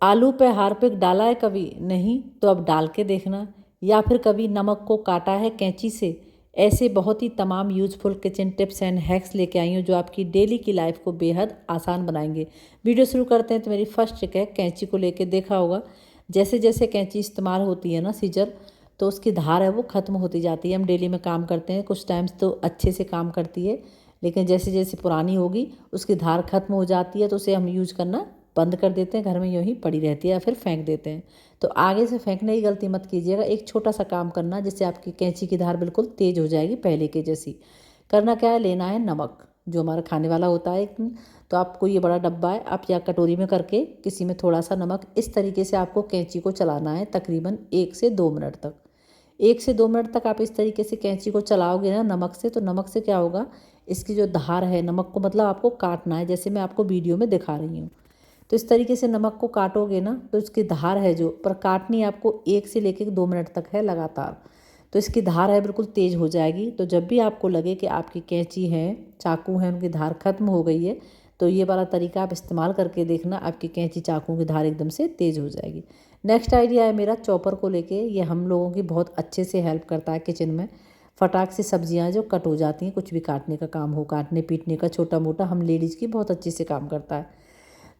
आलू पे हार्पिक डाला है कभी? नहीं तो अब डाल के देखना। या फिर कभी नमक को काटा है कैंची से? ऐसे बहुत ही तमाम useful kitchen tips and hacks लेके आई हूँ जो आपकी डेली की लाइफ को बेहद आसान बनाएंगे। वीडियो शुरू करते हैं तो मेरी फर्स्ट ट्रिक है, कैंची को लेके देखा होगा जैसे जैसे कैंची इस्तेमाल होती है ना, सीजर, तो उसकी धार है वो ख़त्म होती जाती है। हम डेली में काम करते हैं, कुछ टाइम्स तो अच्छे से काम करती है, लेकिन जैसे जैसे पुरानी होगी उसकी धार ख़त्म हो जाती है तो उसे हम यूज करना बंद कर देते हैं, घर में यूँ ही पड़ी रहती है या फिर फेंक देते हैं। तो आगे से फेंकने की गलती मत कीजिएगा। एक छोटा सा काम करना जिससे आपकी कैंची की धार बिल्कुल तेज़ हो जाएगी पहले के जैसी। करना क्या है, लेना है नमक जो हमारा खाने वाला होता है। तो आपको ये बड़ा डब्बा है, आप या कटोरी में करके किसी में थोड़ा सा नमक, इस तरीके से आपको कैंची को चलाना है तकरीबन 1 से 2 मिनट तक। 1 से 2 मिनट तक आप इस तरीके से कैंची को चलाओगे ना नमक से, तो नमक से क्या होगा, इसकी जो धार है, नमक को मतलब आपको काटना है जैसे मैं आपको वीडियो में दिखा रही हूँ। तो इस तरीके से नमक को काटोगे ना तो इसकी धार है जो, पर काटनी आपको 1 से लेकर 2 मिनट तक है लगातार। तो इसकी धार है बिल्कुल तेज़ हो जाएगी। तो जब भी आपको लगे कि आपकी कैंची है, चाकू है, उनकी धार खत्म हो गई है, तो ये वाला तरीका आप इस्तेमाल करके देखना, आपकी कैंची चाकू की धार एकदम से तेज़ हो जाएगी। नेक्स्ट आइडिया है मेरा चॉपर को लेके। ये हम लोगों की बहुत अच्छे से हेल्प करता है किचन में। फटाक से सब्जियां जो कट हो जाती हैं, कुछ भी काटने का काम हो, काटने पीटने का छोटा मोटा, हम लेडीज़ की बहुत अच्छे से काम करता है।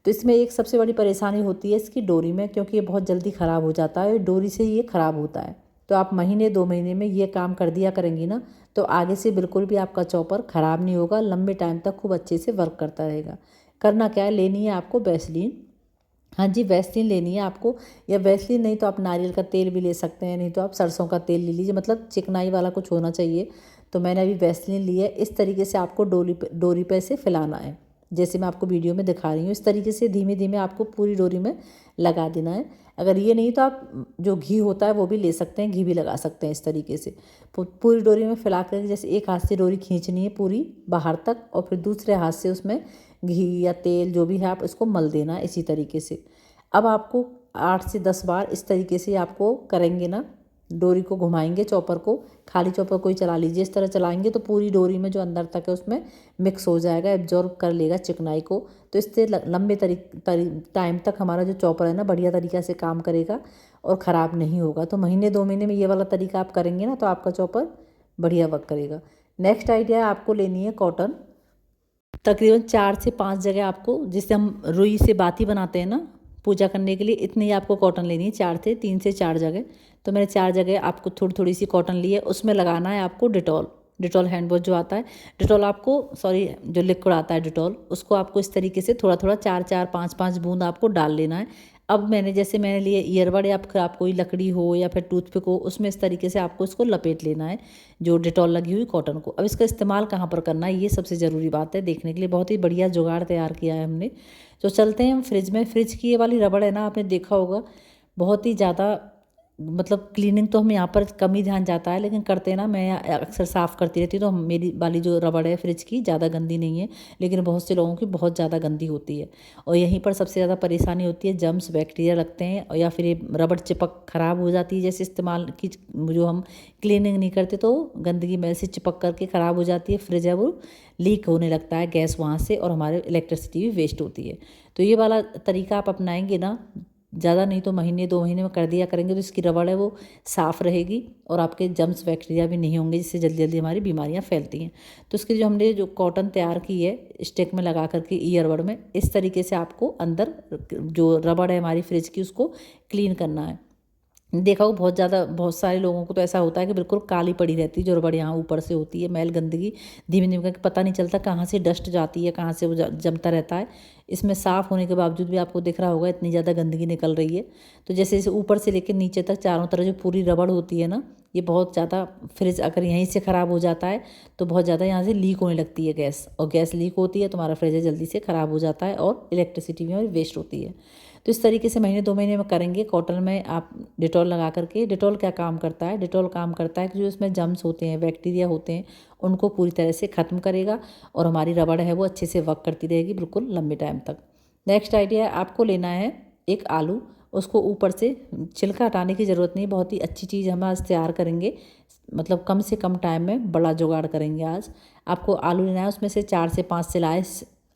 तो इसमें एक सबसे बड़ी परेशानी होती है इसकी डोरी में, क्योंकि ये बहुत जल्दी ख़राब हो जाता है, डोरी से ही ये ख़राब होता है। तो आप महीने 2 महीने में ये काम कर दिया करेंगी ना, तो आगे से बिल्कुल भी आपका चॉपर ख़राब नहीं होगा, लंबे टाइम तक खूब अच्छे से वर्क करता रहेगा। करना क्या है, लेनी है आपको वैसलीन। हाँ जी, वैसलीन लेनी है आपको, या वैसलीन नहीं तो आप नारियल का तेल भी ले सकते हैं, नहीं तो आप सरसों का तेल ले लीजिए, मतलब चिकनाई वाला कुछ होना चाहिए। तो मैंने अभी वैसलीन ली है। इस तरीके से आपको डोरी पे से फैलाना है, जैसे मैं आपको वीडियो में दिखा रही हूँ। इस तरीके से धीमे धीमे आपको पूरी डोरी में लगा देना है। अगर ये नहीं तो आप जो घी होता है वो भी ले सकते हैं, घी भी लगा सकते हैं। इस तरीके से पूरी डोरी में फैला कर, जैसे एक हाथ से डोरी खींचनी है पूरी बाहर तक, और फिर दूसरे हाथ से उसमें घी या तेल जो भी है आप इसको मल देना इसी तरीके से। अब आपको 8 से 10 बार इस तरीके से आपको करेंगे ना, डोरी को घुमाएंगे, चॉपर को, खाली चॉपर को ही चला लीजिए। इस तरह चलाएंगे तो पूरी डोरी में जो अंदर तक है उसमें मिक्स हो जाएगा, एब्जॉर्ब कर लेगा चिकनाई को। तो इससे लंबे टाइम तक हमारा जो चॉपर है ना बढ़िया तरीक़ा से काम करेगा और ख़राब नहीं होगा। तो महीने 2 महीने में ये वाला तरीका आप करेंगे ना तो आपका चॉपर बढ़िया वर्क करेगा। नेक्स्ट आइडिया, आपको लेनी है कॉटन। तकरीबन 4 से 5 जगह आपको, जिससे हम रुई से बाती बनाते हैं ना पूजा करने के लिए, इतनी आपको कॉटन लेनी है, 3 से 4 जगह। तो मैंने 4 जगह आपको थोड़ी थोड़ी सी कॉटन ली है। उसमें लगाना है आपको डिटॉल हैंड वॉश जो आता है, डिटॉल आपको, सॉरी, जो लिक्विड आता है डिटॉल, उसको आपको इस तरीके से थोड़ा थोड़ा 4 4 5 5 बूंद आपको डाल लेना है। अब मैंने लिए ईयरबड, या फिर आप कोई लकड़ी हो या फिर टूथपिक हो, उसमें इस तरीके से आपको इसको लपेट लेना है जो डिटॉल लगी हुई कॉटन को। अब इसका इस्तेमाल कहाँ पर करना है, ये सबसे ज़रूरी बात है देखने के लिए। बहुत ही बढ़िया जुगाड़ तैयार किया है हमने। तो चलते हैं हम फ्रिज में। फ्रिज की ये वाली रबड़ है ना, आपने देखा होगा बहुत ही ज़्यादा, मतलब क्लीनिंग तो हम यहाँ पर कम ही ध्यान जाता है, लेकिन करते ना, मैं अक्सर साफ़ करती रहती हूँ। तो मेरी वाली जो रबड़ है फ्रिज की ज़्यादा गंदी नहीं है, लेकिन बहुत से लोगों की बहुत ज़्यादा गंदी होती है। और यहीं पर सबसे ज़्यादा परेशानी होती है, जम्स बैक्टीरिया लगते हैं, और या फिर ये रबड़ चिपक ख़राब हो जाती है। जैसे इस्तेमाल की जो हम क्लीनिंग नहीं करते तो गंदगी मैल से चिपक करके ख़राब हो जाती है। फ्रिज है वो लीक होने लगता है गैस वहाँ से, और हमारे इलेक्ट्रिसिटी भी वेस्ट होती है। तो ये वाला तरीका आप अपनाएंगे ना, ज़्यादा नहीं तो महीने 2 महीने में कर दिया करेंगे, तो इसकी रबड़ है वो साफ़ रहेगी और आपके जम्स बैक्टीरिया भी नहीं होंगे, जिससे जल्दी जल्दी हमारी बीमारियां फैलती हैं। तो इसके जो हमने जो कॉटन तैयार की है स्टिक में लगा करके ईयरबड में, इस तरीके से आपको अंदर जो रबड़ है हमारी फ्रिज की उसको क्लीन करना है। देखा हो बहुत सारे लोगों को तो ऐसा होता है कि बिल्कुल काली पड़ी रहती है जो रबड़ यहाँ ऊपर से होती है, मैल गंदगी धीमे धीमे करके पता नहीं चलता कहाँ से डस्ट जाती है, कहाँ से वो जमता रहता है। इसमें साफ़ होने के बावजूद भी आपको दिख रहा होगा इतनी ज़्यादा गंदगी निकल रही है। तो जैसे जैसे ऊपर से लेकर नीचे तक चारों तरफ जो पूरी रबड़ होती है ना, ये बहुत ज़्यादा, फ्रिज अगर यहीं से ख़राब हो जाता है तो बहुत ज़्यादा यहाँ से लीक होने लगती है गैस, और गैस लीक होती है तो हमारा फ्रिज जल्दी से ख़राब हो जाता है और इलेक्ट्रिसिटी भी वेस्ट होती है। तो इस तरीके से महीने 2 महीने में करेंगे। कॉटन में आप डिटॉल लगा करके, डिटॉल क्या काम करता है, डिटॉल काम करता है कि जो इसमें जम्स होते हैं, बैक्टीरिया होते हैं, उनको पूरी तरह से ख़त्म करेगा और हमारी रबड़ है वो अच्छे से वर्क करती रहेगी बिल्कुल लंबे टाइम तक। नेक्स्ट आइडिया, आपको लेना है एक आलू। उसको ऊपर से छिलका हटाने की ज़रूरत नहीं, बहुत ही अच्छी चीज़ हम आज तैयार करेंगे, मतलब कम से कम टाइम में बड़ा जुगाड़ करेंगे आज। आपको आलू लेना है, उसमें से 4 से 5 सिलाई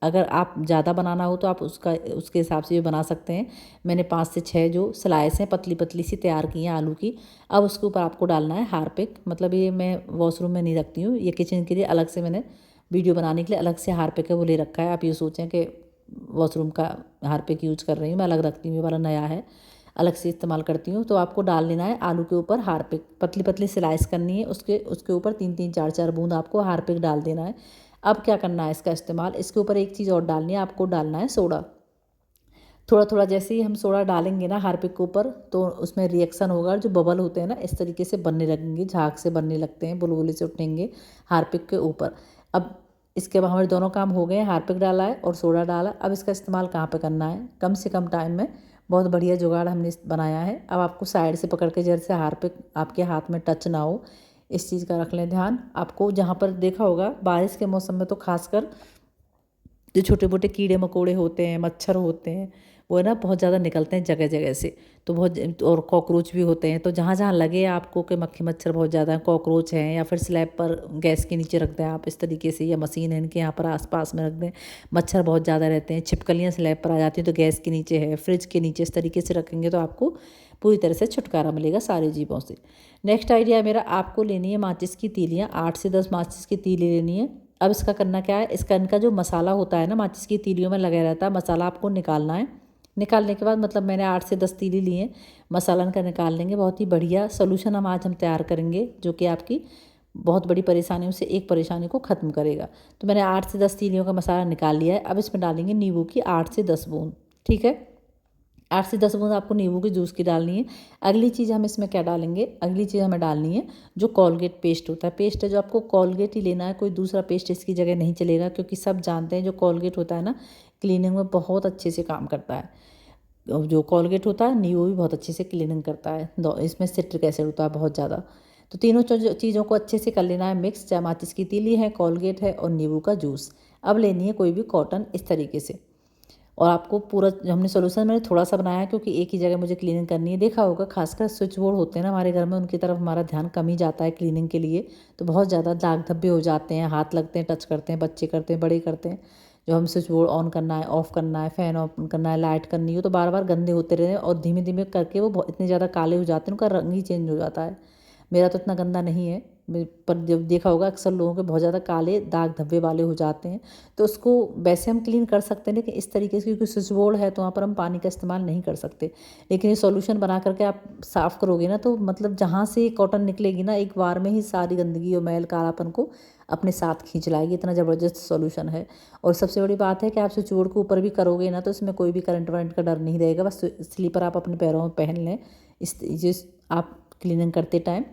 अगर आप ज़्यादा बनाना हो तो आप उसके हिसाब से भी बना सकते हैं। मैंने 5 से 6 जो स्लाइसें पतली पतली सी तैयार की हैं आलू की। अब उसके ऊपर आपको डालना है हारपिक, मतलब ये मैं वॉशरूम में नहीं रखती हूँ, ये किचन के लिए अलग से मैंने वीडियो बनाने के लिए अलग से हारपिक है वो ले रखा है। आप ये सोचें कि वॉशरूम का हारपिक यूज कर रही हूँ, मैं अलग रखती हूँ, ये वाला नया है, अलग से इस्तेमाल करती हूँ। तो आपको डाल लेना है आलू के ऊपर हारपिक, पतली पतली स्लाइस करनी है, उसके ऊपर 3-3 4-4 बूंद आपको हारपिक डाल देना है। अब क्या करना है इसका इस्तेमाल, इसके ऊपर एक चीज़ और डालनी है, आपको डालना है सोडा। थोड़ा थोड़ा जैसे ही हम सोडा डालेंगे ना हारपिक के ऊपर, तो उसमें रिएक्शन होगा, जो बबल होते हैं ना इस तरीके से बनने लगेंगे, झाग से बनने लगते हैं, बुलबुले से उठेंगे हारपिक के ऊपर। अब इसके बाद हमारे दोनों काम हो गए, हारपिक डाला है और सोडा डाला। अब इसका इस्तेमाल कहाँ पे करना है, कम से कम टाइम में बहुत बढ़िया जुगाड़ हमने बनाया है। अब आपको साइड से पकड़ के जैसे हारपिक आपके हाथ में टच ना हो, इस चीज़ का रख लें ध्यान। आपको जहाँ पर देखा होगा बारिश के मौसम में तो खासकर जो छोटे मोटे कीड़े मकोड़े होते हैं, मच्छर होते हैं, वो है ना बहुत ज़्यादा निकलते हैं जगह जगह से, तो बहुत, और कॉकरोच भी होते हैं। तो जहाँ जहाँ लगे आपको कि मक्खी मच्छर बहुत ज़्यादा हैं, कॉकरोच हैं, या फिर स्लैब पर गैस के नीचे रख दें आप इस तरीके से, या मशीन है इनके यहाँ पर आसपास में रख दें, मच्छर बहुत ज़्यादा रहते हैं, छिपकलियाँ स्लैब पर आ जाती हैं, तो गैस के नीचे है, फ्रिज के नीचे, इस तरीके से रखेंगे तो आपको पूरी तरह से छुटकारा मिलेगा सारी जीवों से। नेक्स्ट आइडिया मेरा, आपको लेनी है माचिस की तीलियाँ, 8 से 10 माचिस की तीली लेनी है। अब इसका करना क्या है, इनका जो मसाला होता है ना माचिस की तीलियों में लगा रहता है, मसाला आपको निकालना है। निकालने के बाद, मतलब मैंने 8 से 10 तीली लिए, मसाला इनका निकाल लेंगे। बहुत ही बढ़िया सोल्यूशन हम तैयार करेंगे, जो कि आपकी बहुत बड़ी परेशानियों से एक परेशानी को ख़त्म करेगा। तो मैंने 8 से 10 तीलियों का मसाला निकाल लिया है। अब इसमें डालेंगे नींबू की 8 से 10 बूंद, ठीक है, 8 से 10 बूंद आपको नींबू के जूस की डालनी है। अगली चीज़ हम इसमें क्या डालेंगे, अगली चीज़ हमें डालनी है जो कोलगेट पेस्ट होता है, पेस्ट है जो आपको कोलगेट ही लेना है, कोई दूसरा पेस्ट इसकी जगह नहीं चलेगा, क्योंकि सब जानते हैं जो कोलगेट होता है ना क्लीनिंग में बहुत अच्छे से काम करता है। जो कोलगेट होता है नींबू भी बहुत अच्छे से क्लीनिंग करता है, इसमें सिट्रिक एसिड होता है बहुत ज़्यादा। तो तीनों चीज़ों को अच्छे से कर लेना है मिक्स, चाहे माचिस की तीली है, कोलगेट है और नींबू का जूस। अब लेनी है कोई भी कॉटन इस तरीके से, और आपको पूरा हमने सोल्यूशन मैंने थोड़ा सा बनाया क्योंकि एक ही जगह मुझे क्लीनिंग करनी है। देखा होगा खासकर स्विच बोर्ड होते हैं ना हमारे घर में, उनकी तरफ हमारा ध्यान कम ही जाता है क्लीनिंग के लिए, तो बहुत ज़्यादा दाग धब्बे हो जाते हैं, हाथ लगते हैं, टच करते हैं, बच्चे करते हैं, बड़े करते हैं। जो हम स्विच बोर्ड ऑन करना है, ऑफ़ करना है, फ़ैन ऑन करना है, लाइट करनी हो, तो बार बार गंदे होते रहे और धीमे धीमे करके वो इतने ज़्यादा काले हो जाते हैं, उनका रंग ही चेंज हो जाता है। मेरा तो इतना गंदा नहीं है, पर जब देखा होगा अक्सर लोगों के बहुत ज़्यादा काले दाग धब्बे वाले हो जाते हैं। तो उसको वैसे हम क्लीन कर सकते हैं, लेकिन इस तरीके से, क्योंकि स्विच बोर्ड है तो वहाँ पर हम पानी का इस्तेमाल नहीं कर सकते। लेकिन ये सॉल्यूशन बना करके आप साफ़ करोगे ना, तो मतलब जहाँ से कॉटन निकलेगी ना, एक बार में ही सारी गंदगी और मैल कालापन को अपने साथ खींच लाएगी, इतना ज़बरदस्त सॉल्यूशन है। और सबसे बड़ी बात है कि आप स्विच बोर्ड के ऊपर भी करोगे ना, तो इसमें कोई भी करंट वरंट का डर नहीं रहेगा। बस स्लीपर आप अपने पैरों में पहन लें जिस आप क्लीनिंग करते टाइम,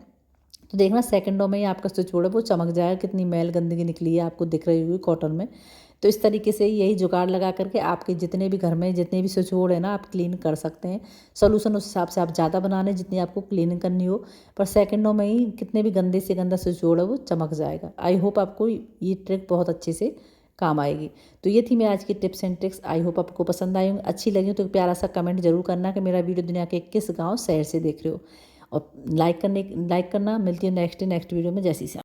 तो देखना सेकंडों में ही आपका स्विच बोर्ड है वो चमक जाएगा, कितनी मैल गंदगी निकली है आपको दिख रही होगी कॉटन में। तो इस तरीके से यही जुगाड़ लगा करके आपके जितने भी घर में जितने भी स्विच बोर्ड है ना, आप क्लीन कर सकते हैं। सोल्यूशन उस हिसाब से आप ज़्यादा बना लें जितनी आपको क्लीनिंग करनी हो, पर सेकंडों में ही कितने भी गंदे से गंदा स्विच बोर्ड है वो चमक जाएगा। आई होप आपको ये ट्रिक बहुत अच्छे से काम आएगी। तो ये थी मेरी आज की tips and tricks, I hope आपको पसंद आई होंगी, अच्छी लगी तो एक प्यारा सा कमेंट जरूर करना कि मेरा वीडियो दुनिया के किस गाँव शहर से देख रहे हो, और लाइक करना। मिलती है नेक्स्ट वीडियो में। जैसी से